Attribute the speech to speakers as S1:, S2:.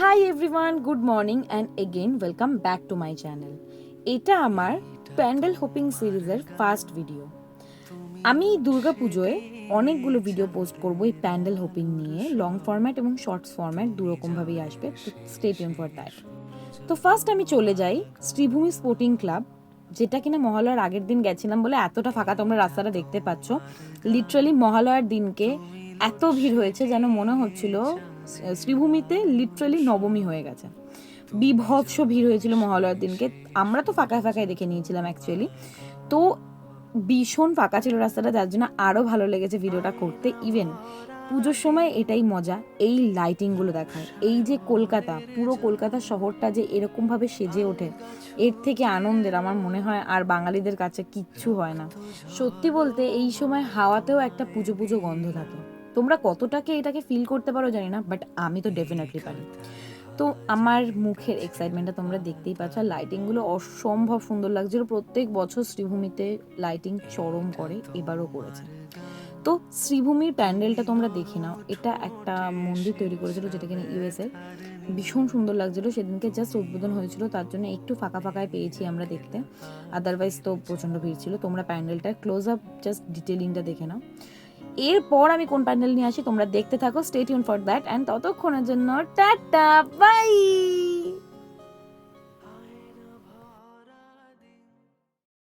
S1: Hi everyone, good morning and again welcome back to my channel. এটা আমার pandal hoping সিরিজের first video. আমি দুর্গা পুজোয় অনেকগুলো ভিডিও পোস্ট করব এই প্যান্ডেল হোপিং নিয়ে। লং ফরম্যাট এবং শর্টস ফরম্যাট দুরকমভাবেই আসবে, তো স্টে টিউন ফর দ্যাট। তো ফার্স্ট আমি চলে যাই শ্রীভূমি স্পোর্টিং ক্লাব, যেটা কিনা মহালয়ার আগের দিন গেছিলাম বলে এতটা ফাঁকা তোমরা রাস্তাটা দেখতে পাচ্ছ। লিটারালি মহালয়ার দিনকে এত ভিড় হয়েছে যেন মনে হচ্ছিল শ্রীভূমিতে লিটারালি নবমী হয়ে গেছে। বিভৎস ভিড় হয়েছিল মহালয়ার দিনকে। আমরা তো ফাঁকায় ফাঁকায় দেখে নিয়েছিলাম অ্যাকচুয়ালি। তো ভীষণ ফাঁকা ছিল রাস্তাটা, যার জন্য আরও ভালো লেগেছে ভিডিওটা করতে। ইভেন পুজোর সময় এটাই মজা, এই লাইটিংগুলো দেখায়। এই যে কলকাতা, পুরো কলকাতা শহরটা যে এরকমভাবে সেজে ওঠে, এর থেকে আনন্দের আমার মনে হয় আর বাঙালিদের কাছে কিচ্ছু হয় না। সত্যি বলতে এই সময় হাওয়াতেও একটা পুজো পুজো গন্ধ থাকে। তোমরা কতটাকে এটাকে ফিল করতে পারো জানি না, বাট আমি তো ডেফিনেটলি পারি। তো আমার মুখের এক্সাইটমেন্টটা তোমরা দেখতেই পাচ্ছ। আর লাইটিংগুলো অসম্ভব সুন্দর লাগছিল। প্রত্যেক বছর শ্রীভূমিতে লাইটিং চরম করে, এবারও করেছে। তো শ্রীভূমির প্যান্ডেলটা তোমরা দেখে নাও। এটা একটা মন্দির তৈরি করেছিল যেটা কিনা ইউএসএ। ভীষণ সুন্দর লাগছিল। সেদিনকে জাস্ট উদ্বোধন হয়েছিল, তার জন্য একটু ফাঁকা ফাঁকায় পেয়েছি আমরা দেখতে। আদারওয়াইজ তো প্রচণ্ড ভিড় ছিল। তোমরা প্যান্ডেলটা ক্লোজ আপ জাস্ট ডিটেলিংটা দেখে নাও। এরপর আমি কোন প্যান্ডেল নিয়ে আসি তোমরা দেখতে থাকো, stay tune for that. And ততক্ষণের জন্য টাটা বাই।